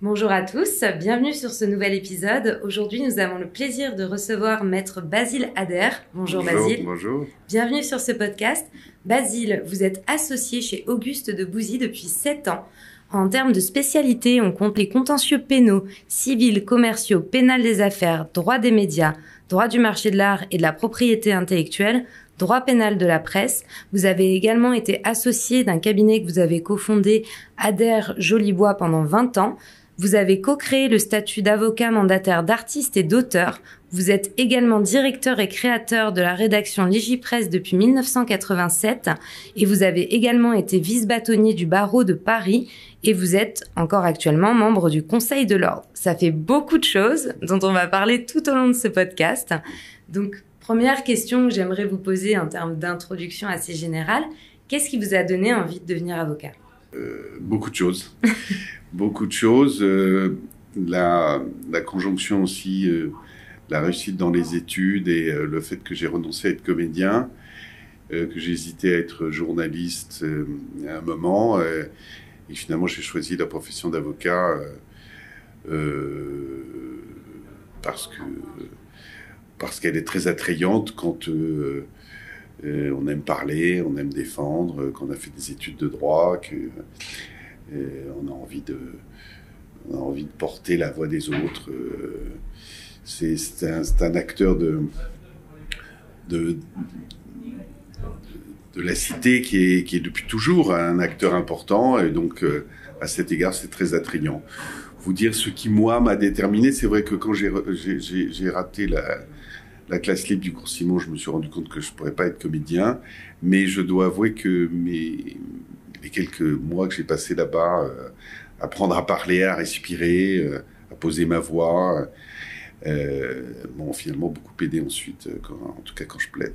Bonjour à tous, bienvenue sur ce nouvel épisode. Aujourd'hui, nous avons le plaisir de recevoir Maître Basile Ader. Bonjour Basile. Bonjour. Bienvenue sur ce podcast. Basile, vous êtes associé chez Auguste de Bouzy depuis 7 ans. En termes de spécialité, on compte les contentieux pénaux, civils, commerciaux, pénal des affaires, droit des médias, droit du marché de l'art et de la propriété intellectuelle, droit pénal de la presse. Vous avez également été associé d'un cabinet que vous avez cofondé, Ader Jolibois, pendant 20 ans. Vous avez co-créé le statut d'avocat mandataire d'artiste et d'auteur. Vous êtes également directeur et créateur de la rédaction Légipresse depuis 1987 et vous avez également été vice-bâtonnier du barreau de Paris et vous êtes encore actuellement membre du Conseil de l'Ordre. Ça fait beaucoup de choses dont on va parler tout au long de ce podcast. Donc, première question que j'aimerais vous poser en termes d'introduction assez générale, qu'est-ce qui vous a donné envie de devenir avocat ? Beaucoup de choses. Beaucoup de choses. La conjonction aussi, la réussite dans les études et le fait que j'ai renoncé à être comédien, que j'ai hésité à être journaliste à un moment. Et finalement, j'ai choisi la profession d'avocat parce qu'elle est très attrayante quand on aime parler, on aime défendre, qu'on a fait des études de droit, on a envie de porter la voix des autres. C'est un acteur de la cité qui est depuis toujours un acteur important, et donc à cet égard, c'est très attrayant. Vous dire ce qui, moi, m'a déterminé, c'est vrai que quand j'ai raté la classe libre du cours Simon, je me suis rendu compte que je ne pourrais pas être comédien, mais je dois avouer que les quelques mois que j'ai passés là-bas, apprendre à parler, à respirer, à poser ma voix, m'ont finalement beaucoup aidé ensuite, en tout cas quand je plaide.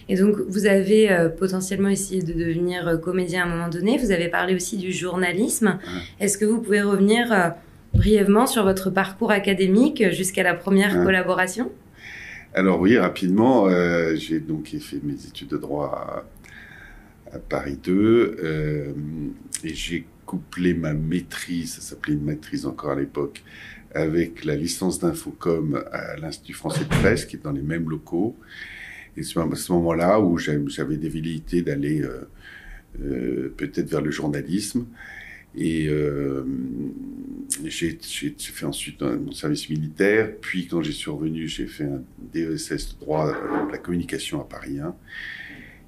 Et donc, vous avez potentiellement essayé de devenir comédien à un moment donné. Vous avez parlé aussi du journalisme. Est-ce que vous pouvez revenir brièvement sur votre parcours académique jusqu'à la première collaboration ? Alors oui, rapidement, j'ai donc fait mes études de droit à Paris 2 et j'ai couplé ma maîtrise, ça s'appelait une maîtrise encore à l'époque, avec la licence d'infocom à l'Institut français de presse, qui est dans les mêmes locaux. Et c'est à ce moment-là où j'avais des velléités d'aller peut-être vers le journalisme. Et j'ai fait ensuite mon service militaire. Puis quand j'y suis revenu, j'ai fait un DESS de droit de la communication à Paris 1.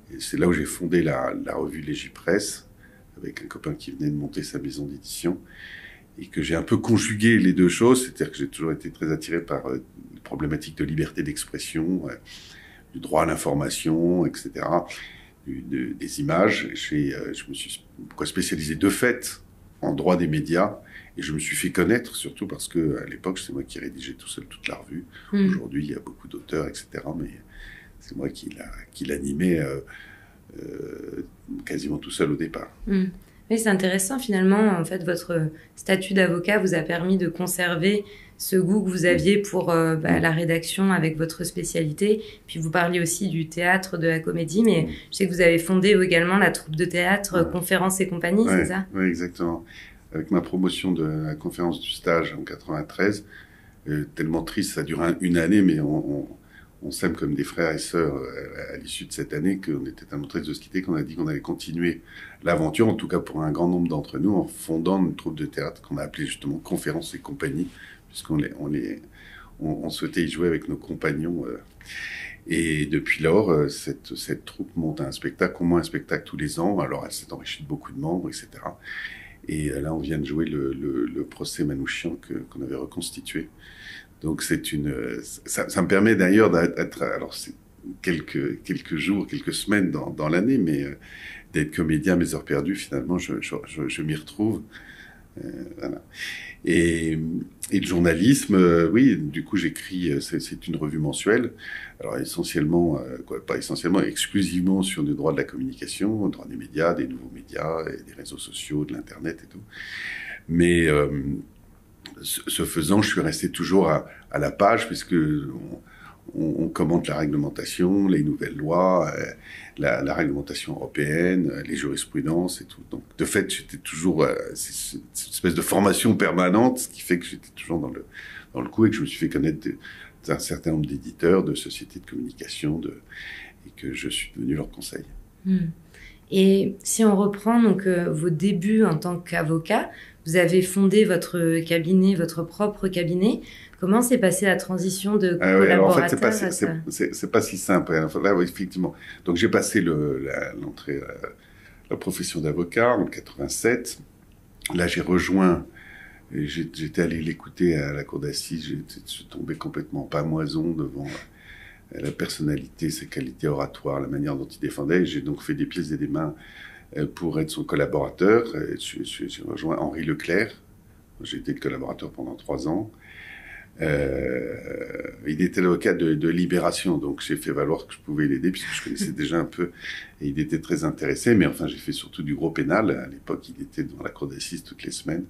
Et c'est là où j'ai fondé la revue Légipresse, avec un copain qui venait de monter sa maison d'édition. Et que j'ai un peu conjugué les deux choses, c'est-à-dire que j'ai toujours été très attiré par les problématiques de liberté d'expression, du droit à l'information, etc., des images. Je me suis spécialisé de fait en droit des médias, et je me suis fait connaître surtout parce que à l'époque c'est moi qui rédigeais tout seul toute la revue. Aujourd'hui il y a beaucoup d'auteurs, etc., mais c'est moi qui l'animais quasiment tout seul au départ. Oui, c'est intéressant finalement. En fait, votre statut d'avocat vous a permis de conserver ce goût que vous aviez pour la rédaction avec votre spécialité. Puis vous parliez aussi du théâtre, de la comédie, mais je sais que vous avez fondé également la troupe de théâtre, Conférences et compagnie, c'est ça ? Oui, exactement. Avec ma promotion de la conférence du stage en 93, tellement triste, ça dure une année, mais on s'aime comme des frères et sœurs à l'issue de cette année, qu'on était tellement tristes de se quitter qu'on a dit qu'on allait continuer l'aventure, en tout cas pour un grand nombre d'entre nous, en fondant une troupe de théâtre qu'on a appelée justement Conférences et compagnie, puisqu'on souhaitait y jouer avec nos compagnons. Et depuis lors, cette troupe monte un spectacle, au moins un spectacle tous les ans. Alors elle s'est enrichie de beaucoup de membres, etc. Et là, on vient de jouer le procès Manouchian qu'on avait reconstitué. Donc ça me permet d'ailleurs d'être, alors c'est quelques jours, quelques semaines dans l'année, mais d'être comédien à mes heures perdues, finalement, je m'y retrouve. Voilà. Et le journalisme, oui, du coup j'écris, c'est une revue mensuelle, alors essentiellement, pas essentiellement, exclusivement sur le droit de la communication, le droit des médias, des nouveaux médias, et des réseaux sociaux, de l'internet et tout. Mais ce faisant, je suis resté toujours à la page, puisque on commente la réglementation, les nouvelles lois, la réglementation européenne, les jurisprudences et tout. Donc, de fait, j'étais toujours c'est une espèce de formation permanente, ce qui fait que j'étais toujours dans le coup et que je me suis fait connaître d'un certain nombre d'éditeurs, de sociétés de communication, et que je suis devenu leur conseil. Et si on reprend donc vos débuts en tant qu'avocat, vous avez fondé votre cabinet, votre propre cabinet. Comment s'est passée la transition de collaborateur en fait, c'est pas si simple. Là, oui, effectivement. Donc, j'ai passé l'entrée à la profession d'avocat en 87. Là, j'ai rejoint. J'étais allé l'écouter à la cour d'assises. Je suis tombé complètement en pamoison devant la personnalité, ses qualités oratoires, la manière dont il défendait. J'ai donc fait des pièces et des mains pour être son collaborateur. J'ai rejoint Henri Leclerc. J'ai été le collaborateur pendant 3 ans. Il était l'avocat de Libération, donc j'ai fait valoir que je pouvais l'aider puisque je connaissais déjà un peu et il était très intéressé. Mais enfin, j'ai fait surtout du gros pénal. À l'époque, il était dans la cour d'assises toutes les semaines.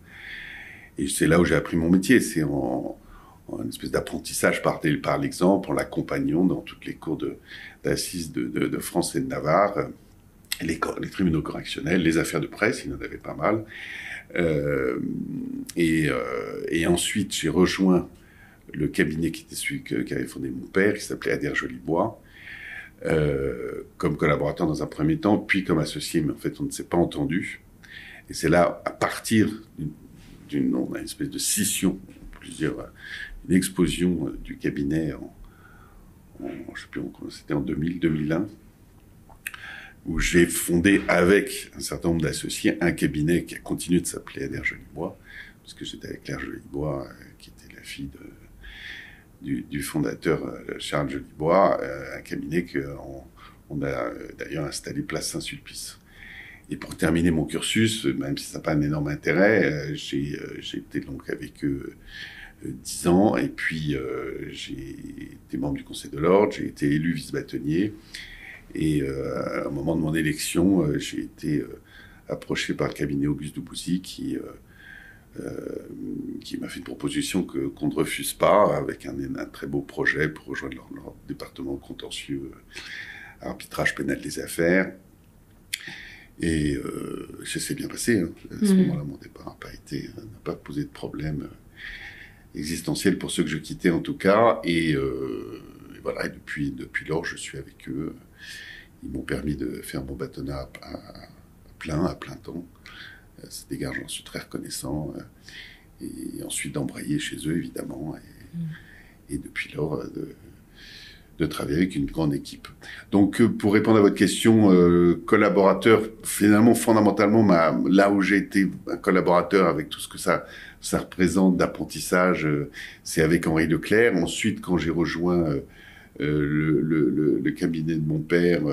Et c'est là où j'ai appris mon métier. C'est en une espèce d'apprentissage par l'exemple, en l'accompagnant dans toutes les cours d'assises de France et de Navarre, les tribunaux correctionnels, les affaires de presse, il y en avait pas mal. Et ensuite, j'ai rejoint le cabinet qui était celui qu'avait fondé mon père, qui s'appelait Adair Jolibois, comme collaborateur dans un premier temps, puis comme associé, mais en fait, on ne s'est pas entendu. Et c'est là, à partir d'une espèce de scission, une explosion du cabinet je sais plus, c'était en 2001, où j'ai fondé avec un certain nombre d'associés un cabinet qui a continué de s'appeler Adair Jolibois, parce que j'étais avec Claire Jolibois, qui était la fille du fondateur Charles Jolibois, un cabinet qu'on a d'ailleurs installé place Saint-Sulpice. Et pour terminer mon cursus, même si ça n'a pas un énorme intérêt, j'ai été donc avec eux 10 ans, et puis j'ai été membre du Conseil de l'Ordre, j'ai été élu vice-bâtonnier, et à un moment de mon élection, j'ai été approché par le cabinet Auguste de Bouzy qui m'a fait une proposition qu'on ne refuse pas, avec un très beau projet pour rejoindre leur département contentieux, arbitrage pénal des affaires. Et ça s'est bien passé. Hein. À ce moment-là, mon départ n'a pas posé de problème existentiel pour ceux que je quittais en tout cas. Et voilà, et depuis lors, je suis avec eux. Ils m'ont permis de faire mon bâtonnat à plein temps. C'est des gars, j'en suis très reconnaissant. Et ensuite d'embrayer chez eux, évidemment. Et depuis lors, de travailler avec une grande équipe. Donc, pour répondre à votre question, collaborateur, finalement, fondamentalement, là où j'ai été un collaborateur avec tout ce que ça représente d'apprentissage, c'est avec Henri Leclerc. Ensuite, quand j'ai rejoint le cabinet de mon père,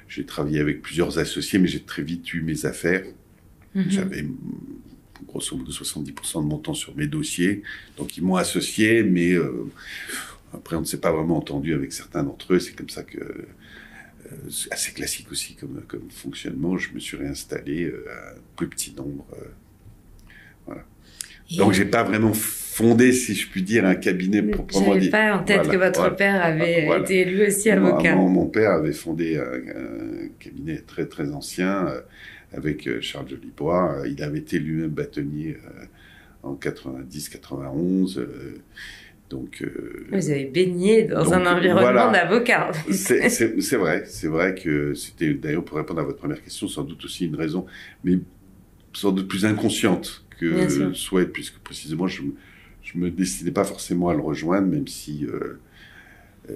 j'ai travaillé avec plusieurs associés, mais j'ai très vite eu mes affaires. J'avais grosso modo 70% de mon temps sur mes dossiers. Donc, ils m'ont associé, mais après, on ne s'est pas vraiment entendu avec certains d'entre eux. C'est comme ça que c'est assez classique aussi comme fonctionnement. Je me suis réinstallé à un plus petit nombre. Voilà. Donc, j'ai pas vraiment fondé, si je puis dire, un cabinet proprement dit. J'avais pas en tête que votre père avait été lui aussi avocat. Mon père avait fondé un cabinet très, très ancien avec Charles Jolibois. Il avait été lui-même bâtonnier en 90-91. Donc, vous avez baigné dans un environnement d'avocat. C'est vrai que c'était, d'ailleurs, pour répondre à votre première question, sans doute aussi une raison, mais sans doute plus inconsciente que souhait, puisque précisément, je me destinais pas forcément à le rejoindre, même si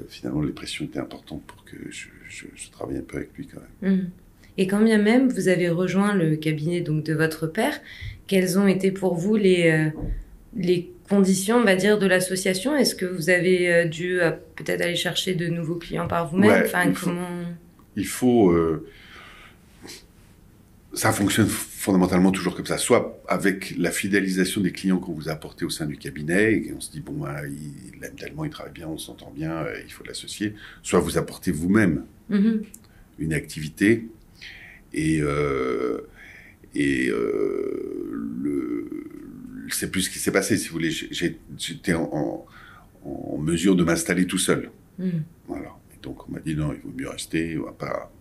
finalement les pressions étaient importantes pour que je travaille un peu avec lui quand même. Et quand bien même vous avez rejoint le cabinet donc de votre père, quelles ont été pour vous les conditions, on va dire, de l'association? Est-ce que vous avez dû peut-être aller chercher de nouveaux clients par vous-même? Il faut ça fonctionne fondamentalement toujours comme ça, soit avec la fidélisation des clients qu'on vous a apportés au sein du cabinet, et on se dit, bon, il aime tellement, il travaille bien, on s'entend bien, il faut l'associer, soit vous apportez vous-même une activité, c'est plus ce qui s'est passé, si vous voulez. J'étais en en mesure de m'installer tout seul. Mmh. Voilà. Et donc on m'a dit non, il vaut mieux rester, on va pas...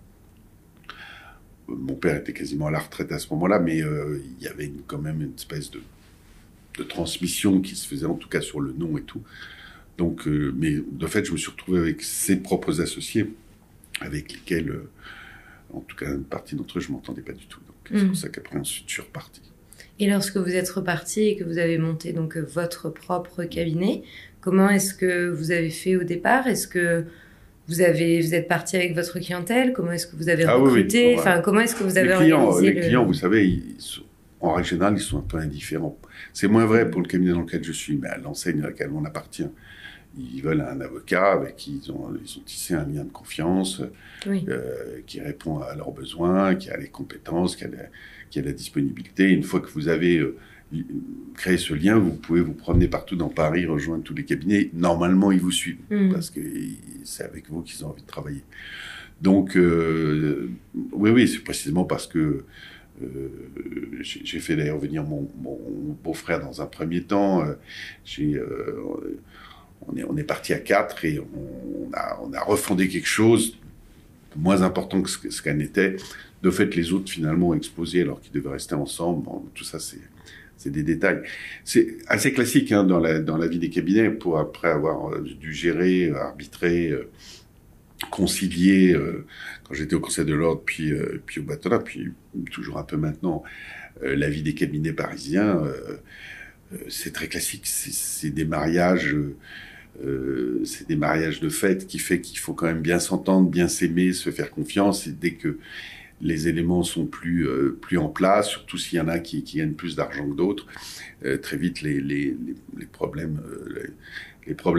Mon père était quasiment à la retraite à ce moment-là, mais il y avait quand même une espèce de transmission qui se faisait, en tout cas sur le nom et tout. Donc, mais de fait, je me suis retrouvé avec ses propres associés, avec lesquels, en tout cas, une partie d'entre eux, je m'entendais pas du tout. Donc, c'est pour ça qu'après, ensuite, je suis reparti. Et lorsque vous êtes reparti et que vous avez monté donc votre propre cabinet, comment est-ce que vous avez fait au départ? Est-ce que vous êtes parti avec votre clientèle? Comment est-ce que vous avez recruté? Oui. Enfin, comment est-ce que vous avez organisé les clients, vous savez, en règle générale, ils sont un peu indifférents. C'est moins vrai pour le cabinet dans lequel je suis, mais à l'enseigne à laquelle on appartient. Ils veulent un avocat avec qui ils ont tissé un lien de confiance, qui répond à leurs besoins, qui a les compétences, qui a la disponibilité. Une fois que vous avez créé ce lien, vous pouvez vous promener partout dans Paris, rejoindre tous les cabinets. Normalement, ils vous suivent, parce que c'est avec vous qu'ils ont envie de travailler. Donc, oui, c'est précisément parce que j'ai fait d'ailleurs venir mon beau-frère dans un premier temps. On est parti à 4 et on a refondé quelque chose de moins important que ce qu'elle était. De fait, les autres finalement ont explosé alors qu'ils devaient rester ensemble. Bon, tout ça, c'est des détails. C'est assez classique hein, dans la vie des cabinets, pour après avoir dû gérer, arbitrer, concilier, quand j'étais au Conseil de l'Ordre, puis au Batelin, puis toujours un peu maintenant, la vie des cabinets parisiens, c'est très classique. C'est des mariages... c'est des mariages de fête qui fait qu'il faut quand même bien s'entendre, bien s'aimer, se faire confiance. Et dès que les éléments sont plus en place, surtout s'il y en a qui gagnent plus d'argent que d'autres, très vite les problèmes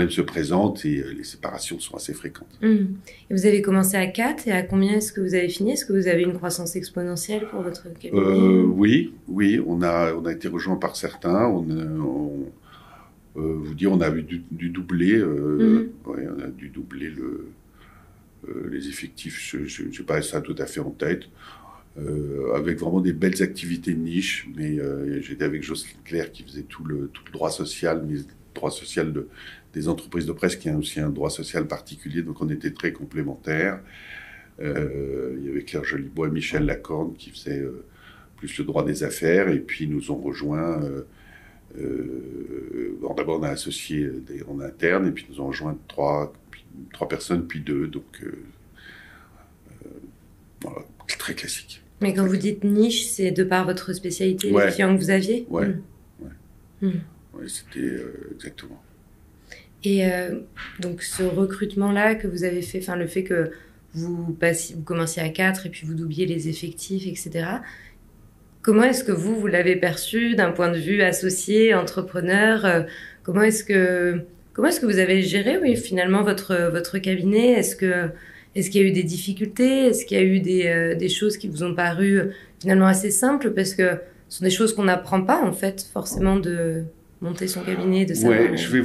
se présentent et les séparations sont assez fréquentes. Et vous avez commencé à 4 et à combien est-ce que vous avez fini? Est-ce que vous avez une croissance exponentielle pour votre cabinet? Oui, on a été rejoint par certains. Vous dire, on a dû doubler, on a dû doubler les effectifs. Je n'ai pas ça tout à fait en tête, avec vraiment des belles activités de niche. Mais j'étais avec Jocelyne Claire qui faisait tout le droit social, mais le droit social des entreprises de presse, qui a aussi un droit social particulier. Donc on était très complémentaires. Il y avait Claire Jolibois et Michel Lacorne qui faisaient plus le droit des affaires, et puis ils nous ont rejoints. D'abord, on a associé en interne, et puis nous ont rejoint trois personnes, puis 2. Donc, voilà, très classique. Mais quand vous dites niche, c'est de par votre spécialité, les clients que vous aviez? Ouais, c'était exactement. Et donc, ce recrutement-là que vous avez fait, le fait que vous commenciez à 4 et puis vous doubliez les effectifs, etc., comment est-ce que vous l'avez perçu d'un point de vue associé, entrepreneur? Comment est-ce que vous avez géré, finalement, votre cabinet? Est-ce qu'il y a eu des difficultés? Est-ce qu'il y a eu des choses qui vous ont paru finalement assez simples? Parce que ce sont des choses qu'on n'apprend pas, en fait, forcément, de monter son cabinet, de savoir... Ouais, je vais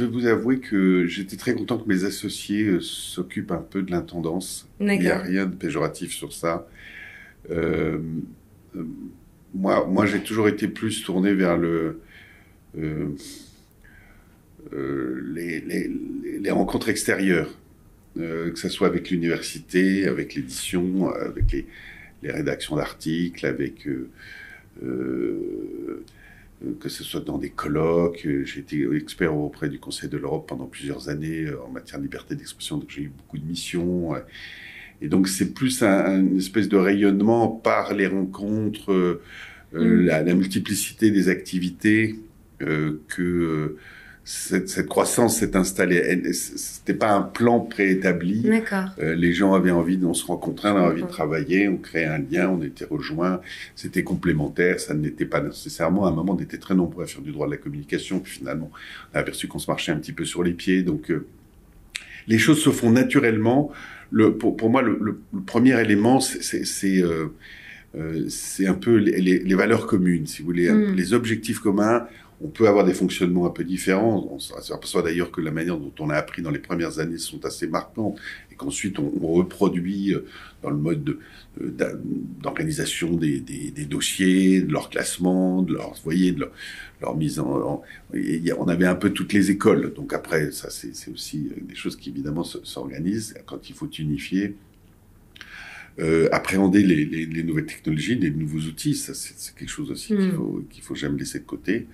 vous avouer que j'étais très content que mes associés s'occupent un peu de l'intendance. Il n'y a rien de péjoratif sur ça. Moi, j'ai toujours été plus tourné vers les rencontres extérieures, que ce soit avec l'université, avec l'édition, avec les rédactions d'articles, avec que ce soit dans des colloques. J'ai été expert auprès du Conseil de l'Europe pendant plusieurs années en matière de liberté d'expression, donc j'ai eu beaucoup de missions. Et donc, c'est plus une espèce de rayonnement par les rencontres, la multiplicité des activités que cette croissance s'est installée. C'était pas un plan préétabli. Les gens avaient envie, on se rencontrait, on avait envie de travailler, on créait un lien, on était rejoints, c'était complémentaire, ça n'était pas nécessairement. À un moment, on était très nombreux à faire du droit de la communication, puis finalement, on a aperçu qu'on se marchait un petit peu sur les pieds. Donc, les choses se font naturellement. Pour moi, le premier élément, c'est c'est un peu les valeurs communes, si vous voulez, les objectifs communs. On peut avoir des fonctionnements un peu différents. On s'aperçoit d'ailleurs que la manière dont on a appris dans les premières années sont assez marquantes et qu'ensuite on reproduit dans le mode d'organisation des dossiers, de leur classement, de leur, vous voyez, de leur mise on avait un peu toutes les écoles. Donc après, ça c'est aussi des choses qui évidemment s'organisent quand il faut unifier. Appréhender les nouvelles technologies, les nouveaux outils, ça c'est quelque chose aussi qu'il faut jamais laisser de côté.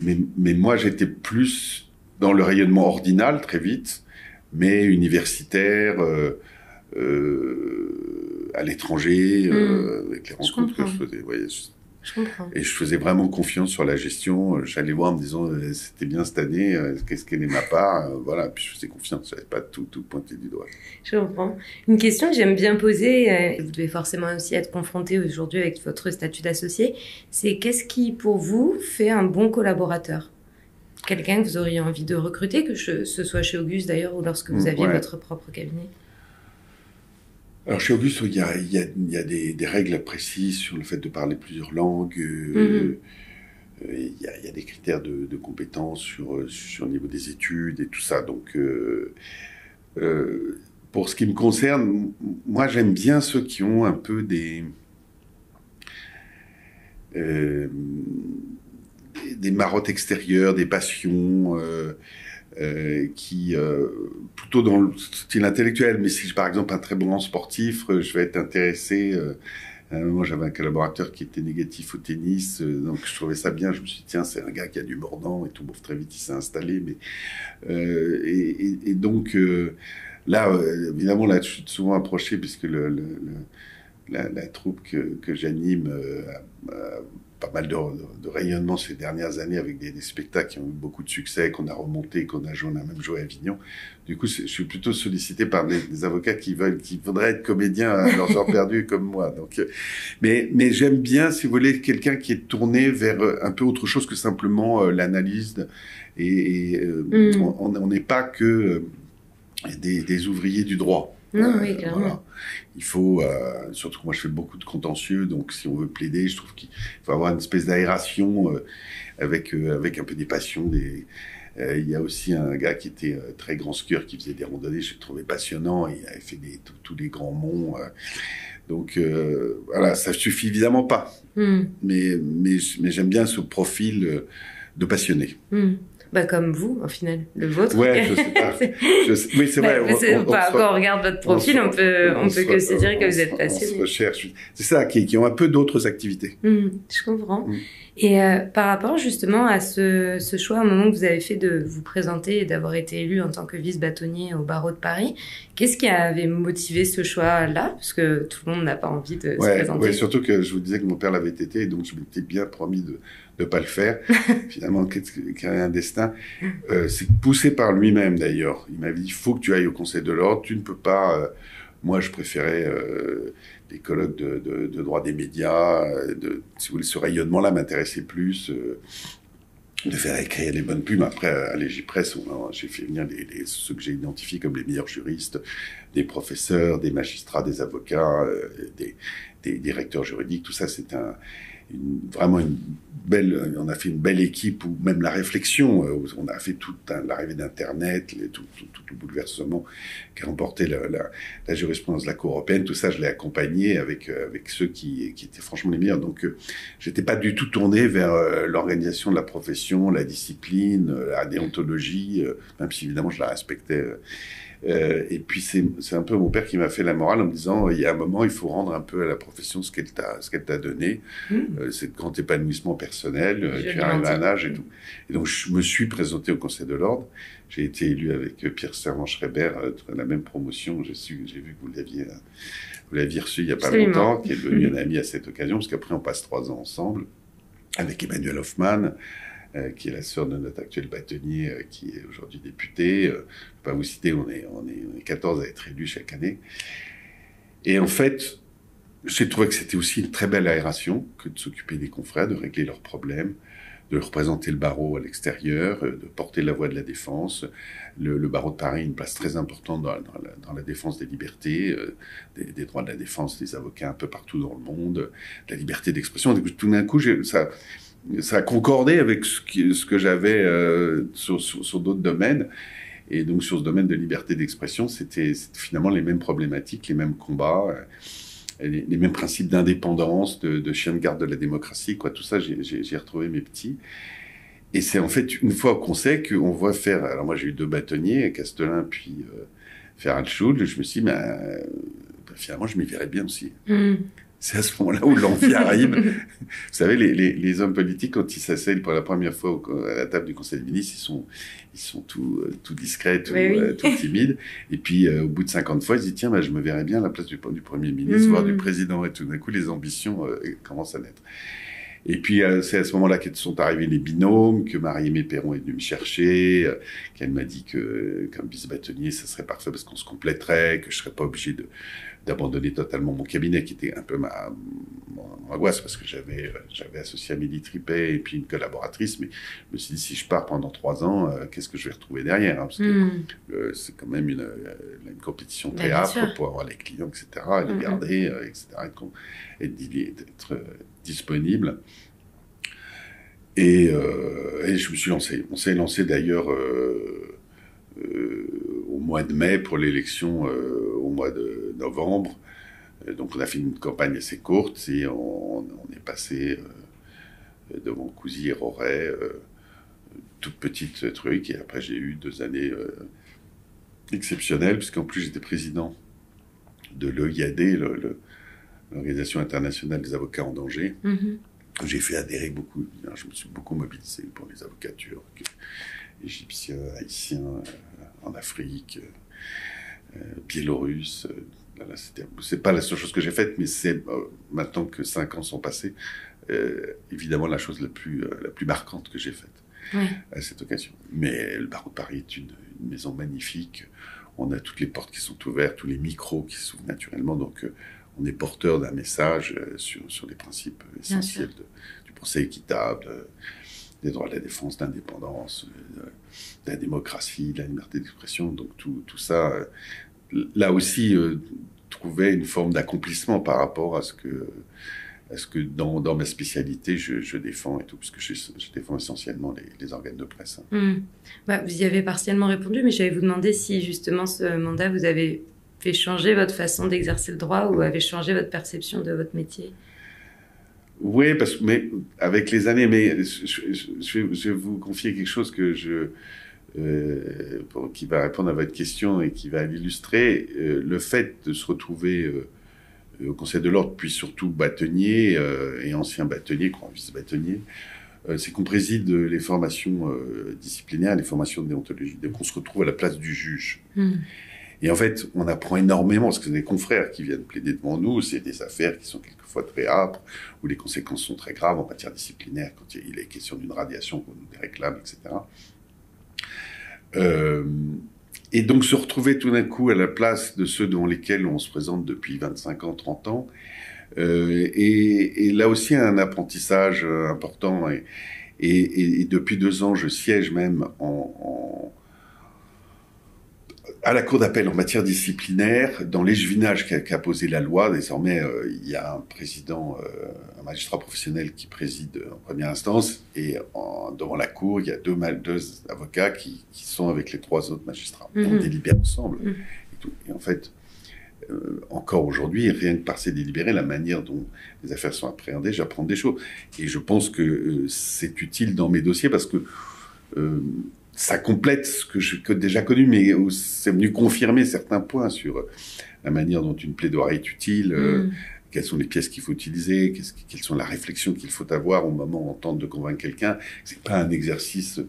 Mais moi, j'étais plus dans le rayonnement ordinal, très vite, mais universitaire, à l'étranger, avec les rencontres que je faisais. Voyez, je comprends. Et je faisais vraiment confiance sur la gestion. J'allais voir en me disant, c'était bien cette année, qu'est-ce qu'elle est ma part, voilà. Puis je faisais confiance, je n'avais pas tout pointé du doigt. Je comprends. Une question que j'aime bien poser, vous devez forcément aussi être confronté aujourd'hui avec votre statut d'associé, c'est qu'est-ce qui, pour vous, fait un bon collaborateur? Quelqu'un que vous auriez envie de recruter, que ce soit chez Auguste d'ailleurs, ou lorsque vous aviez votre propre cabinet? Alors chez Auguste, il y a des règles précises sur le fait de parler plusieurs langues. Il y a des critères de compétences sur le niveau des études et tout ça. Donc, pour ce qui me concerne, moi j'aime bien ceux qui ont un peu des marottes extérieures, des passions, qui plutôt dans le style intellectuel. Mais si par exemple un très bon sportif, je vais être intéressé. Moi, j'avais un collaborateur qui était négatif au tennis, donc je trouvais ça bien. Je me suis dit, tiens, c'est un gars qui a du mordant et tout. Bon, très vite, il s'est installé. Mais et donc là, évidemment, là, je suis souvent approché puisque la troupe que j'anime pas mal de rayonnement ces dernières années avec des spectacles qui ont eu beaucoup de succès, qu'on a remonté, on a même joué à Avignon. Du coup, je suis plutôt sollicité par des avocats qui voudraient être comédiens à leurs heures perdues comme moi. Donc, mais j'aime bien, si vous voulez, quelqu'un qui est tourné vers un peu autre chose que simplement l'analyse. On n'est pas que des ouvriers du droit. Non, oui, clairement. Voilà. Il faut, surtout que moi je fais beaucoup de contentieux, donc si on veut plaider, je trouve qu'il faut avoir une espèce d'aération avec un peu des passions. Il y a aussi un gars qui était très grand skieur, qui faisait des randonnées, je le trouvais passionnant, il avait fait tous les grands monts. Donc voilà, ça suffit évidemment pas. Mais j'aime bien ce profil de passionné. Bah comme vous, au final, le vôtre. Ouais, je sais pas. Oui, c'est vrai. Quand on regarde votre profil, on peut que se dire que vous êtes passionné. On se recherche. C'est ça, qui ont un peu d'autres activités. Je comprends. Et par rapport justement à ce choix, au moment que vous avez fait de vous présenter et d'avoir été élu en tant que vice-bâtonnier au barreau de Paris, qu'est-ce qui avait motivé ce choix-là? Parce que tout le monde n'a pas envie de se présenter. Oui, surtout que je vous disais que mon père l'avait été, donc je m'étais bien promis de ne pas le faire. Finalement, qu'il y a un destin. C'est poussé par lui-même d'ailleurs. Il m'avait dit, il faut que tu ailles au Conseil de l'Ordre, tu ne peux pas... Moi, je préférais les colloques de droit des médias. Si vous voulez, ce rayonnement-là m'intéressait plus. De faire écrire les bonnes plumes. Après, à l'Égipresse, j'ai fait venir ceux que j'ai identifiés comme les meilleurs juristes, des professeurs, des magistrats, des avocats, des directeurs juridiques. Tout ça, c'est vraiment une belle... On a fait une belle équipe, ou même la réflexion. On a fait toute l'arrivée d'Internet, tout le bouleversement qui a remporté la jurisprudence de la Cour européenne. Tout ça, je l'ai accompagné avec ceux qui étaient franchement les meilleurs. Donc, j'étais pas du tout tourné vers l'organisation de la profession, la discipline, la déontologie, même si évidemment je la respectais. Et puis c'est un peu mon père qui m'a fait la morale en me disant, il y a un moment, il faut rendre un peu à la profession ce qu'elle t'a donné. C'est de grand épanouissement personnel, tu arrives à un âge et tout. Et donc je me suis présenté au Conseil de l'Ordre. J'ai été élu avec Pierre Servan-Schreiber, la même promotion. J'ai vu que vous l'aviez reçu il y a pas longtemps, qui est devenu un ami à cette occasion, parce qu'après on passe 3 ans ensemble avec Emmanuel Hoffmann, qui est la sœur de notre actuel bâtonnier, qui est aujourd'hui député. Je ne vais pas vous citer, on est 14 à être élus chaque année. Et en fait, j'ai trouvé que c'était aussi une très belle aération que de s'occuper des confrères, de régler leurs problèmes, de représenter le barreau à l'extérieur, de porter la voix de la défense. Le barreau de Paris a une place très importante dans la défense des libertés, des droits de la défense des avocats un peu partout dans le monde, de la liberté d'expression. Tout d'un coup, ça a concordé avec ce que j'avais sur d'autres domaines. Et donc, sur ce domaine de liberté d'expression, c'était finalement les mêmes problématiques, les mêmes combats, les mêmes principes d'indépendance, de chien de garde de la démocratie, quoi. Tout ça, j'ai retrouvé mes petits. Et c'est en fait une fois qu'on sait qu'on voit faire... Alors moi, j'ai eu 2 bâtonniers, Castelin puis Ferrand-Schul. Je me suis dit, finalement, je m'y verrais bien aussi. C'est à ce moment-là où l'envie arrive. Vous savez, les hommes politiques, quand ils s'asseyent pour la première fois à la table du Conseil des ministres, ils sont tout discrets, tout timides. Et puis, au bout de 50 fois, ils se disent, tiens, je me verrais bien à la place du Premier ministre, voire du Président. Et tout d'un coup, les ambitions commencent à naître. Et puis, c'est à ce moment-là que sont arrivés les binômes, que Marie-Aimée Perron est venue me chercher, qu'elle m'a dit que, comme vice-bâtonnier, ça serait parfait parce qu'on se compléterait, que je serais pas obligé d'abandonner totalement mon cabinet, qui était un peu mon angoisse, parce que j'avais associé Amélie Tripet et puis une collaboratrice, mais je me suis dit, si je pars pendant 3 ans, qu'est-ce que je vais retrouver derrière, hein, parce que c'est quand même une compétition très âpre pour avoir les clients, etc., et les garder, etc., et d'être disponible. Et je me suis lancé. On s'est lancé d'ailleurs au mois de mai pour l'élection au mois de novembre. Donc on a fait une campagne assez courte et on est passé devant Cousy et Roret, toute petite truc. Et après j'ai eu 2 années exceptionnelles, puisqu'en plus j'étais président de l'EIAD, l'Organisation internationale des avocats en danger. J'ai fait adhérer beaucoup, je me suis beaucoup mobilisé pour les avocats turcs, égyptiens, haïtiens, en Afrique, biélorusses. C'est pas la seule chose que j'ai faite, mais c'est maintenant que 5 ans sont passés, évidemment la chose la plus marquante que j'ai faite à cette occasion. Mais le barreau de Paris est une maison magnifique. On a toutes les portes qui sont ouvertes, tous les micros qui s'ouvrent naturellement, donc on est porteur d'un message sur les principes essentiels du procès équitable, des droits de la défense, d'indépendance, de la démocratie, de la liberté d'expression. Donc tout ça, là aussi, trouvait une forme d'accomplissement par rapport à ce que dans ma spécialité, je défends et tout, puisque je défends essentiellement les organes de presse. Vous y avez partiellement répondu, mais j'allais vous demander si justement ce mandat vous avez fait changer votre façon d'exercer le droit ou avait changé votre perception de votre métier. Oui, mais avec les années, mais je vais vous confier quelque chose qui va répondre à votre question et qui va l'illustrer. Le fait de se retrouver au Conseil de l'Ordre, puis surtout bâtonnier et ancien bâtonnier, vice-bâtonnier, c'est qu'on préside les formations disciplinaires, les formations de déontologie, donc on se retrouve à la place du juge. Et en fait, on apprend énormément, parce que c'est des confrères qui viennent plaider devant nous, c'est des affaires qui sont quelquefois très âpres, où les conséquences sont très graves en matière disciplinaire, quand il est question d'une radiation qu'on nous réclame, etc. Et donc se retrouver tout d'un coup à la place de ceux devant lesquels on se présente depuis 25 ans, 30 ans, et là aussi un apprentissage important, et depuis 2 ans, je siège même à la Cour d'appel en matière disciplinaire, dans l'échevinage qu'a posé la loi. Désormais, il y a un président, un magistrat professionnel qui préside en première instance, et devant la Cour, il y a 2 avocats qui sont avec les 3 autres magistrats. Et on délibère ensemble. Et en fait, encore aujourd'hui, rien que par ces délibérés, la manière dont les affaires sont appréhendées, j'apprends des choses. Et je pense que c'est utile dans mes dossiers parce que ça complète ce que j'ai déjà connu, mais c'est venu confirmer certains points sur la manière dont une plaidoirie est utile, quelles sont les pièces qu'il faut utiliser, quelles sont la réflexion qu'il faut avoir au moment où on tente de convaincre quelqu'un. C'est pas un exercice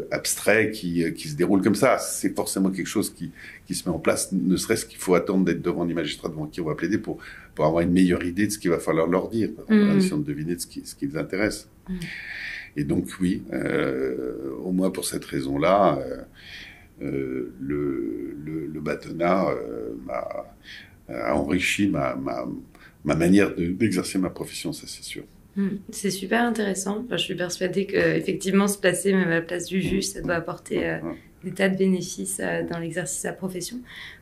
abstrait qui se déroule comme ça. C'est forcément quelque chose qui se met en place, ne serait-ce qu'il faut attendre d'être devant les magistrats devant qui on va plaider pour avoir une meilleure idée de ce qu'il va falloir leur dire, en essayant de deviner ce qui les intéresse. Et donc oui, au moins pour cette raison-là, le bâtonnat a enrichi ma manière d'exercer ma profession, ça c'est sûr. C'est super intéressant. Enfin, je suis persuadée qu'effectivement, se placer même à la place du juge, ça doit apporter des tas de bénéfices dans l'exercice de la profession.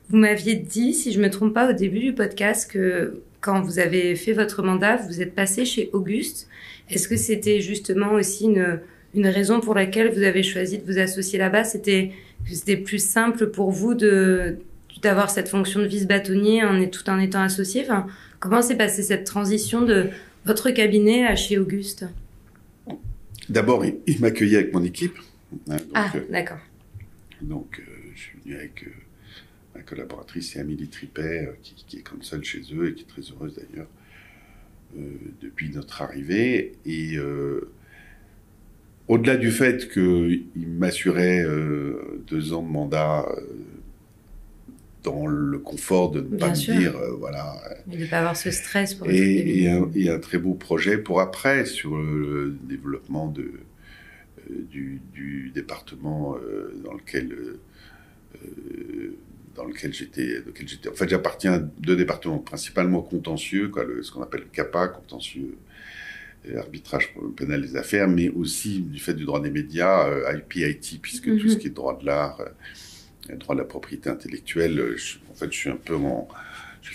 Vous m'aviez dit, si je ne me trompe pas, au début du podcast, que quand vous avez fait votre mandat, vous êtes passé chez Auguste. Est-ce que c'était justement aussi une raison pour laquelle vous avez choisi de vous associer là-bas? C'était plus simple pour vous d'avoir cette fonction de vice-bâtonnier tout en étant associé? Enfin, comment s'est passée cette transition de votre cabinet à chez Auguste? D'abord, il m'accueillait avec mon équipe. D'accord. Donc, je suis venu avec ma collaboratrice, c'est Amélie Tripet, qui est comme seule chez eux et qui est très heureuse d'ailleurs depuis notre arrivée. Et au-delà du fait qu'il m'assurait 2 ans de mandat dans le confort de ne pas me dire, voilà. Et de ne pas avoir ce stress pour et un très beau projet pour après sur le développement du département dans lequel j'étais. En fait, j'appartiens à 2 départements, principalement contentieux, ce qu'on appelle le CAPA, contentieux arbitrage pénal des affaires, mais aussi du fait du droit des médias, IP-IT, puisque tout ce qui est droit de l'art, droit de la propriété intellectuelle, je suis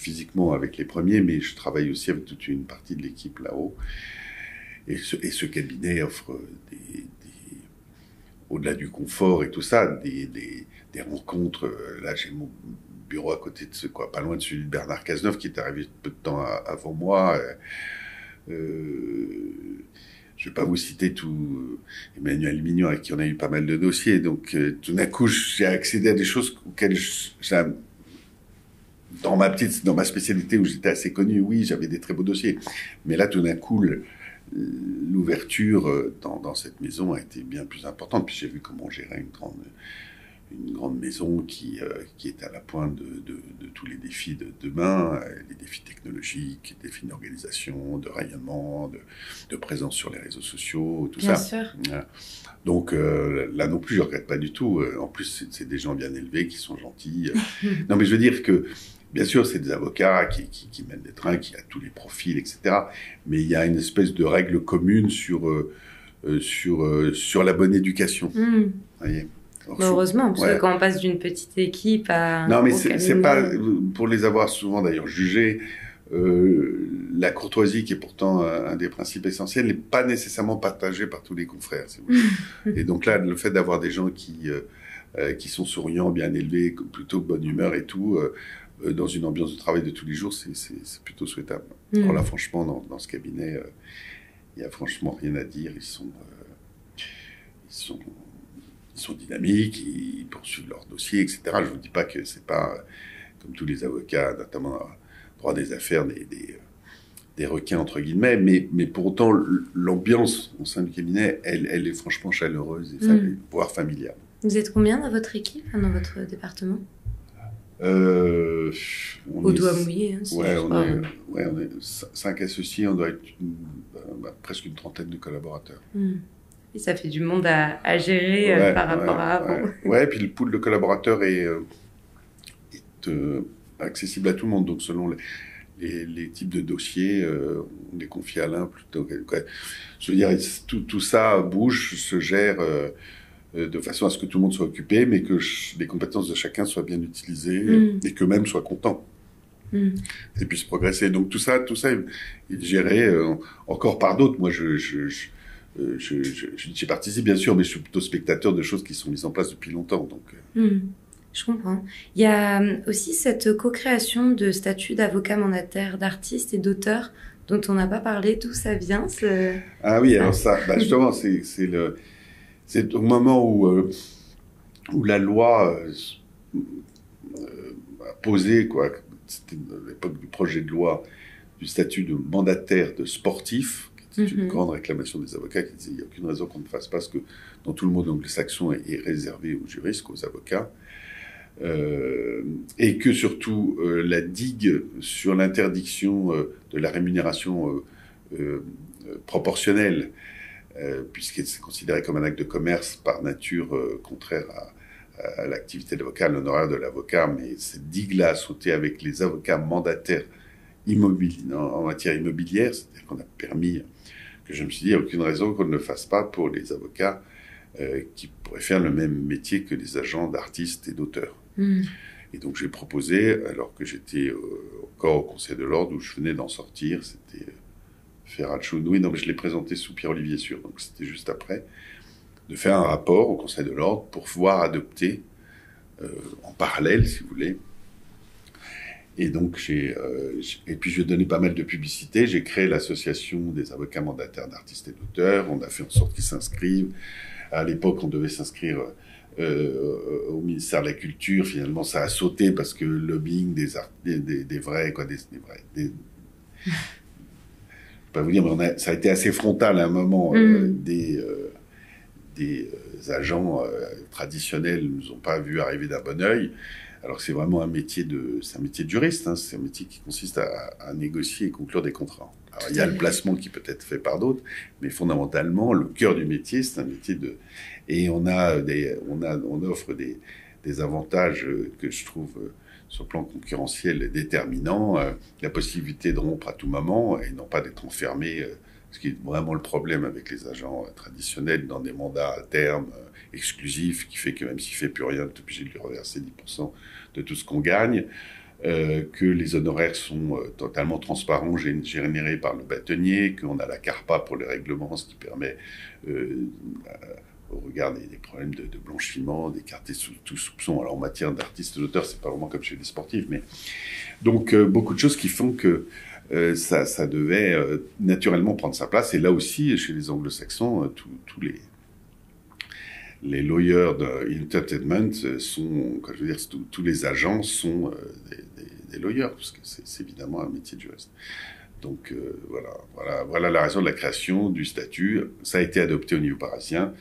physiquement avec les premiers, mais je travaille aussi avec toute une partie de l'équipe là-haut. Et ce cabinet offre au-delà du confort et tout ça, des rencontres. Là, j'ai mon bureau à côté de pas loin de celui de Bernard Cazeneuve, qui est arrivé peu de temps avant moi. Je ne vais pas vous citer tout Emmanuel Mignon, avec qui on a eu pas mal de dossiers. Donc, tout d'un coup, j'ai accédé à des choses auxquelles dans ma spécialité où j'étais assez connu, oui, j'avais des très beaux dossiers. Mais là, tout d'un coup, l'ouverture dans cette maison a été bien plus importante. Puis j'ai vu comment on gérait une grande maison qui est à la pointe de tous les défis de demain, les défis technologiques, les défis d'organisation, de rayonnement, de présence sur les réseaux sociaux, tout bien ça. Sûr. Donc là non plus, je ne regrette pas du tout. En plus, c'est des gens bien élevés qui sont gentils. Non, mais je veux dire que, bien sûr, c'est des avocats qui mènent des trains, qui a tous les profils, etc. Mais il y a une espèce de règle commune sur la bonne éducation. Vous voyez. Heureusement, parce que quand on passe d'une petite équipe à... Non, mais c'est pas... Pour les avoir souvent d'ailleurs jugés, la courtoisie, qui est pourtant un des principes essentiels, n'est pas nécessairement partagée par tous les confrères. Si vous voulez. Et donc là, le fait d'avoir des gens qui sont souriants, bien élevés, plutôt de bonne humeur et tout, dans une ambiance de travail de tous les jours, c'est plutôt souhaitable. Alors là, franchement, dans ce cabinet, il n'y a franchement rien à dire. Ils sont dynamiques, ils poursuivent leurs dossiers, etc. Je ne vous dis pas que c'est pas, comme tous les avocats, notamment dans le droit des affaires, des requins, entre guillemets, mais pour autant, l'ambiance au sein du cabinet, elle est franchement chaleureuse, et voire familiale. Vous êtes combien dans votre équipe, dans votre département? Au doigt mouillé. On est 5 associés, on doit être presque une trentaine de collaborateurs. Et ça fait du monde à gérer par rapport à avant. Ouais, et puis le pool de collaborateurs est accessible à tout le monde. Donc, selon les types de dossiers, on les confie à l'un plutôt que... Je veux dire, tout ça bouge, se gère de façon à ce que tout le monde soit occupé, mais que les compétences de chacun soient bien utilisées et qu'eux-mêmes soient contents. Et puissent progresser. Donc, tout ça est géré encore par d'autres. Moi, j'y participe bien sûr, mais je suis plutôt spectateur de choses qui sont mises en place depuis longtemps. Donc, je comprends. Il y a aussi cette co-création de statut d'avocat mandataire, d'artiste et d'auteur dont on n'a pas parlé. D'où ça vient Ah oui, alors ça, justement, c'est au moment où la loi a posé, c'était à l'époque du projet de loi du statut de mandataire de sportif. C'est une grande réclamation des avocats qui disaient qu'il n'y a aucune raison qu'on ne fasse pas ce que dans tout le monde anglo-saxon est réservé aux juristes, aux avocats. Et que surtout la digue sur l'interdiction de la rémunération proportionnelle, puisque c'est considéré comme un acte de commerce par nature contraire à l'activité de l'avocat, à l'honoraire de l'avocat, mais cette digue-là a sauté avec les avocats mandataires en matière immobilière, c'est-à-dire qu'on a permis que je me suis dit, il n'y a aucune raison qu'on ne le fasse pas pour les avocats qui pourraient faire le même métier que les agents d'artistes et d'auteurs. Et donc j'ai proposé, alors que j'étais encore au Conseil de l'Ordre, où je venais d'en sortir, c'était Ferraccio, oui, non, mais je l'ai présenté sous Pierre-Olivier Sûr, donc c'était juste après, de faire un rapport au Conseil de l'Ordre pour pouvoir adopter, en parallèle, si vous voulez. Et donc, et puis je donnais pas mal de publicité. J'ai créé l'association des avocats mandataires d'artistes et d'auteurs. On a fait en sorte qu'ils s'inscrivent. À l'époque, on devait s'inscrire au ministère de la Culture. Finalement, ça a sauté parce que le lobbying des vrais, quoi, je vais pas vous dire, mais ça a été assez frontal à un moment. Des agents traditionnels ne nous ont pas vu arriver d'un bon œil. Alors que c'est vraiment un métier de juriste, hein. C'est un métier qui consiste à négocier et conclure des contrats. Alors, il y a le placement qui peut être fait par d'autres, mais fondamentalement, le cœur du métier, c'est un métier et on offre des avantages que je trouve, sur le plan concurrentiel, déterminants. La possibilité de rompre à tout moment et non pas d'être enfermé, ce qui est vraiment le problème avec les agents traditionnels dans des mandats à terme exclusifs, qui fait que même s'il ne fait plus rien, tu es obligé de lui reverser 10% de tout ce qu'on gagne, que les honoraires sont totalement transparents, générés par le bâtonnier, qu'on a la CARPA pour les règlements, ce qui permet, au regard des problèmes de blanchiment, d'écarter tout soupçon. Alors en matière d'artistes et d'auteurs, c'est pas vraiment comme chez les sportifs, mais donc beaucoup de choses qui font que ça devait naturellement prendre sa place. Et là aussi, chez les anglo-saxons, tous les lawyers d'entertainment sont, je veux dire, tous les agents sont des lawyers, parce que c'est évidemment un métier de juriste. Donc voilà la raison de la création du statut. Ça a été adopté au niveau parisien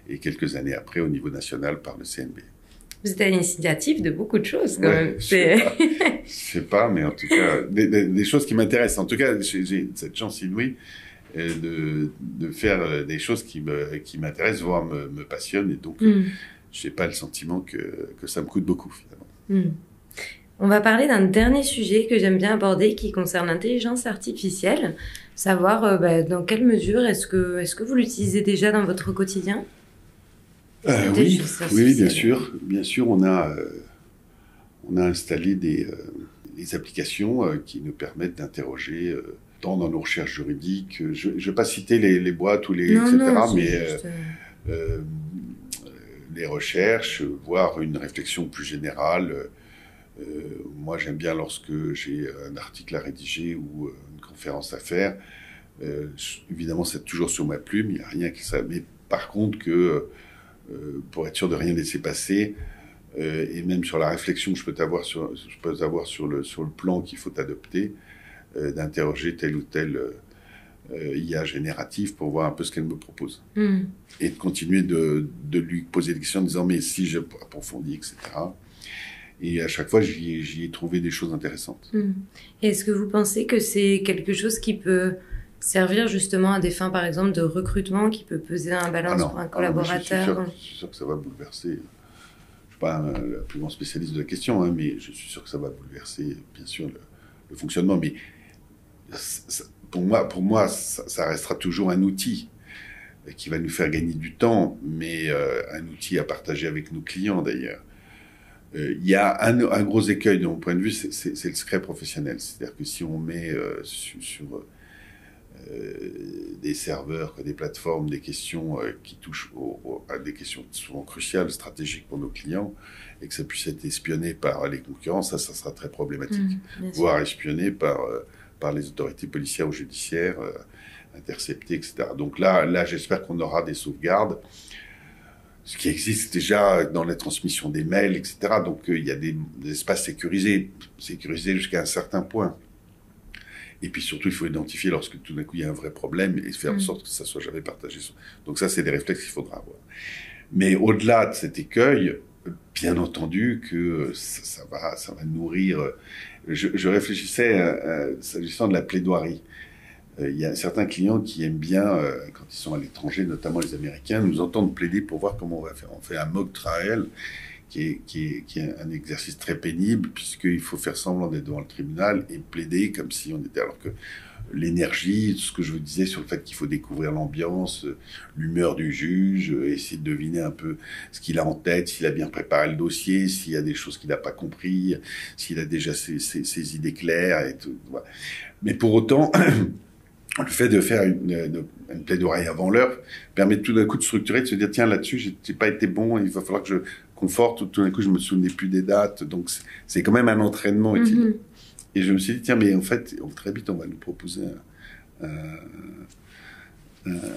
et quelques années après au niveau national par le CNB. Vous êtes à l'initiative de beaucoup de choses, quand même. Je sais pas, mais en tout cas, des choses qui m'intéressent. En tout cas, j'ai cette chance inouïe de faire des choses qui m'intéressent, voire me passionnent. Et donc, je n'ai pas le sentiment que ça me coûte beaucoup, finalement. On va parler d'un dernier sujet que j'aime bien aborder, qui concerne l'intelligence artificielle. Savoir dans quelle mesure est-ce que vous l'utilisez déjà dans votre quotidien ? Oui, bien sûr. Bien sûr, on a installé des applications qui nous permettent d'interroger tant dans nos recherches juridiques. Je ne vais pas citer les boîtes ou etc., mais les recherches, voire une réflexion plus générale. Moi, j'aime bien lorsque j'ai un article à rédiger ou une conférence à faire. Évidemment, c'est toujours sur ma plume. Il n'y a rien qui ça. Mais par contre, pour être sûr de rien laisser passer, et même sur la réflexion que je peux avoir sur le plan qu'il faut adopter, d'interroger tel ou tel IA génératif pour voir un peu ce qu'elle me propose. Et de continuer de lui poser des questions en disant « mais si je approfondis, etc. » Et à chaque fois, j'y ai trouvé des choses intéressantes. Et est-ce que vous pensez que c'est quelque chose qui peut servir justement à des fins, par exemple, de recrutement, qui peut peser dans la balance pour un collaborateur? Je suis sûr que ça va bouleverser. Je ne suis pas le plus grand spécialiste de la question, hein, mais je suis sûr que ça va bouleverser, bien sûr, le fonctionnement. Mais pour moi, ça restera toujours un outil qui va nous faire gagner du temps, mais un outil à partager avec nos clients, d'ailleurs. Il y a un gros écueil de mon point de vue, c'est le secret professionnel. C'est-à-dire que si on met sur des serveurs, des plateformes, des questions qui touchent à des questions souvent cruciales, stratégiques pour nos clients, et que ça puisse être espionné par les concurrents, ça sera très problématique. Voire espionné par les autorités policières ou judiciaires, intercepté, etc. Donc là, j'espère qu'on aura des sauvegardes. Ce qui existe déjà dans la transmission des mails, etc. Donc, il y a des espaces sécurisés jusqu'à un certain point. Et puis surtout, il faut identifier lorsque tout d'un coup, il y a un vrai problème et faire en sorte que ça soit jamais partagé. Donc ça, c'est des réflexes qu'il faudra avoir. Mais au-delà de cet écueil, bien entendu que ça va nourrir... Je réfléchissais, s'agissant de la plaidoirie. Il y a certains clients qui aiment bien, quand ils sont à l'étranger, notamment les Américains, nous entendre plaider pour voir comment on va faire. On fait un mock trial qui est un exercice très pénible, puisqu'il faut faire semblant d'être devant le tribunal et plaider comme si on était... Alors que l'énergie, ce que je vous disais sur le fait qu'il faut découvrir l'ambiance, l'humeur du juge, essayer de deviner un peu ce qu'il a en tête, s'il a bien préparé le dossier, s'il y a des choses qu'il n'a pas compris, s'il a déjà ses idées claires et tout. Voilà. Mais pour autant, le fait de faire une plaidoirie avant l'heure permet tout d'un coup de structurer, de se dire tiens là-dessus j'ai pas été bon, il va falloir que je conforte. Tout d'un coup je me souvenais plus des dates, donc c'est quand même un entraînement utile. Et je me suis dit tiens mais en fait très vite on va nous proposer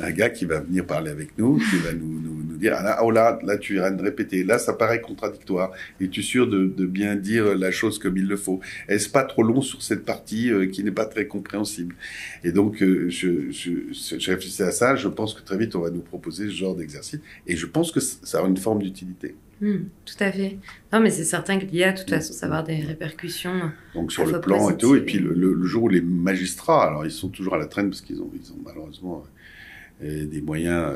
un gars qui va venir parler avec nous, qui va nous dire ah là, oh là tu viens de répéter, là ça paraît contradictoire, es-tu sûr de bien dire la chose comme il le faut, est-ce pas trop long sur cette partie qui n'est pas très compréhensible? Et donc je réfléchissais à ça, je pense que très vite on va nous proposer ce genre d'exercice, et je pense que ça aura une forme d'utilité. Tout à fait. Non, mais c'est certain qu'il y a, de toute façon, ça va avoir des répercussions. Donc sur le plan et tout, et puis le jour où les magistrats, alors ils sont toujours à la traîne parce qu'ils ont malheureusement des moyens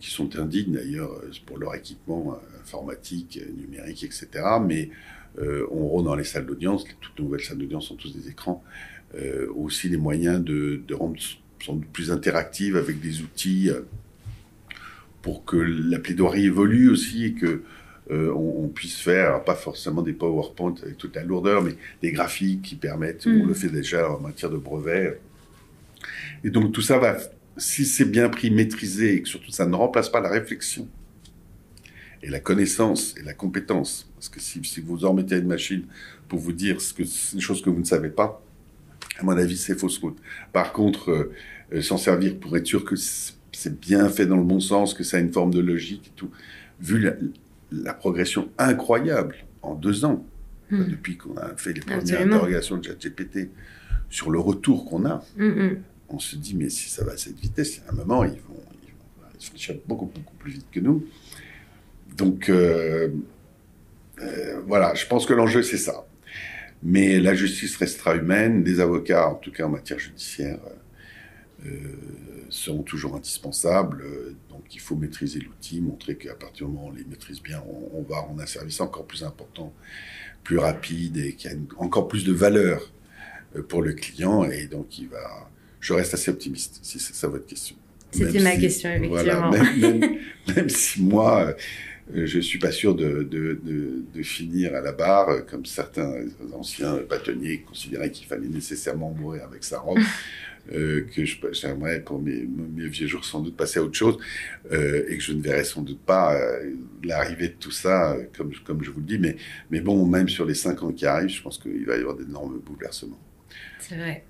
qui sont indignes d'ailleurs pour leur équipement informatique, numérique, etc. Mais auront dans les salles d'audience, toutes nouvelles salles d'audience sont tous des écrans, aussi les moyens de rendre sans doute plus interactives avec des outils pour que la plaidoirie évolue aussi et que on puisse faire, alors pas forcément des PowerPoint avec toute la lourdeur, mais des graphiques qui permettent, on le fait déjà en matière de brevet. Et donc tout ça va, si c'est bien pris, maîtrisé, et que surtout ça ne remplace pas la réflexion et la connaissance et la compétence, parce que si vous en mettez à une machine pour vous dire une chose que vous ne savez pas, à mon avis c'est fausse route. Par contre, s'en servir pour être sûr que c'est bien fait dans le bon sens, que ça a une forme de logique et tout, vu la progression incroyable en 2 ans, depuis qu'on a fait les premières interrogations de ChatGPT, sur le retour qu'on a, on se dit, mais si ça va à cette vitesse, à un moment, ils vont réfléchir beaucoup plus vite que nous. Donc, voilà, je pense que l'enjeu, c'est ça. Mais la justice restera humaine, les avocats, en tout cas en matière judiciaire, seront toujours indispensables. Donc, il faut maîtriser l'outil, montrer qu'à partir du moment où on les maîtrise bien, on va rendre un service encore plus important, plus rapide et qui a encore plus de valeur pour le client. Et donc, je reste assez optimiste, si c'est ça votre question. C'était ma question, effectivement. Voilà, même si moi, je suis pas sûr de finir à la barre, comme certains anciens bâtonniers considéraient qu'il fallait nécessairement mourir avec sa robe, que j'aimerais pour mes vieux jours sans doute passer à autre chose, et que je ne verrai sans doute pas l'arrivée de tout ça, comme je vous le dis. Mais bon, même sur les 5 ans qui arrivent, je pense qu'il va y avoir d'énormes bouleversements. C'est vrai.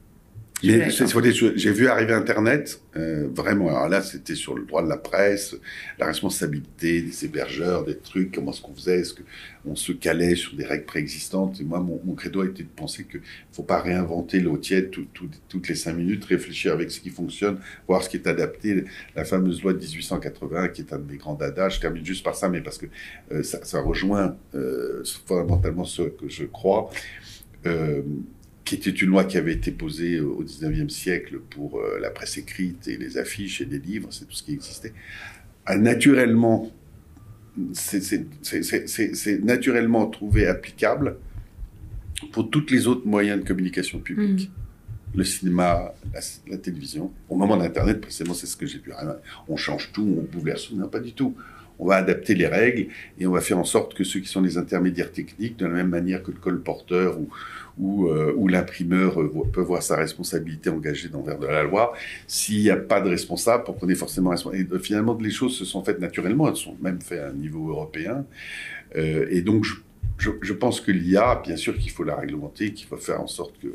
Mais j'ai vu arriver Internet, vraiment, alors là c'était sur le droit de la presse, la responsabilité des hébergeurs, des trucs, comment est-ce qu'on faisait, est-ce qu'on se calait sur des règles préexistantes. Et moi, mon credo a été de penser qu'il ne faut pas réinventer l'eau tiède toutes les 5 minutes, réfléchir avec ce qui fonctionne, voir ce qui est adapté. La fameuse loi de 1880, qui est un de mes grands dadas, je termine juste par ça, mais parce que ça rejoint fondamentalement ce que je crois, qui était une loi qui avait été posée au 19e siècle pour la presse écrite et les affiches et les livres, c'est tout ce qui existait, a naturellement, c'est naturellement trouvé applicable pour tous les autres moyens de communication publique. Le cinéma, la télévision. Au moment d'Internet, précisément, c'est ce que j'ai vu. On change tout, on bouleverse tout. Non, pas du tout. On va adapter les règles et on va faire en sorte que ceux qui sont les intermédiaires techniques, de la même manière que le colporteur ou l'imprimeur peut voir sa responsabilité engagée envers de la loi, s'il n'y a pas de responsable, pour qu'on ait forcément responsable. Et finalement, les choses se sont faites naturellement, elles sont même faites à un niveau européen. Et donc, je pense que l'IA, bien sûr qu'il faut la réglementer, qu'il faut faire en sorte que,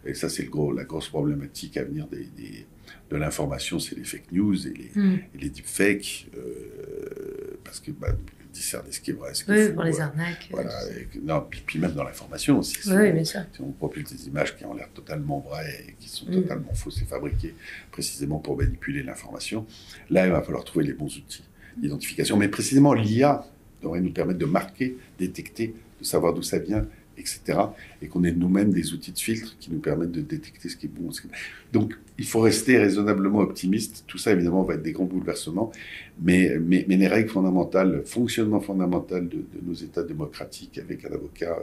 et ça c'est la grosse problématique à venir de l'information, c'est les fake news et les deepfakes, parce que discerner ce qui est vrai, ce qui est faux. Pour les arnaques. Voilà. Non, puis même dans l'information aussi. Oui, bien sûr. Si on propulse des images qui ont l'air totalement vraies et qui sont totalement fausses et fabriquées précisément pour manipuler l'information, là, il va falloir trouver les bons outils d'identification. Mais précisément, l'IA devrait nous permettre de marquer, détecter, de savoir d'où ça vient, etc. Et qu'on ait nous-mêmes des outils de filtre qui nous permettent de détecter ce qui est bon. Donc, il faut rester raisonnablement optimiste. Tout ça, évidemment, va être des grands bouleversements. Mais les règles fondamentales, le fonctionnement fondamental de nos États démocratiques, avec un avocat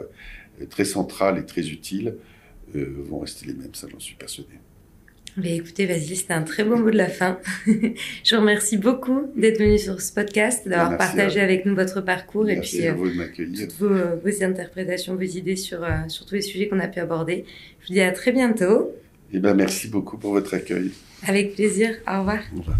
très central et très utile, vont rester les mêmes. Ça, j'en suis persuadé. Mais écoutez, Basile, c'était un très bon mot de la fin. Je vous remercie beaucoup d'être venu sur ce podcast, d'avoir partagé avec nous votre parcours merci et puis à vous de m'accueillir. toutes vos interprétations, vos idées sur tous les sujets qu'on a pu aborder. Je vous dis à très bientôt. Eh ben, merci beaucoup pour votre accueil. Avec plaisir. Au revoir. Au revoir.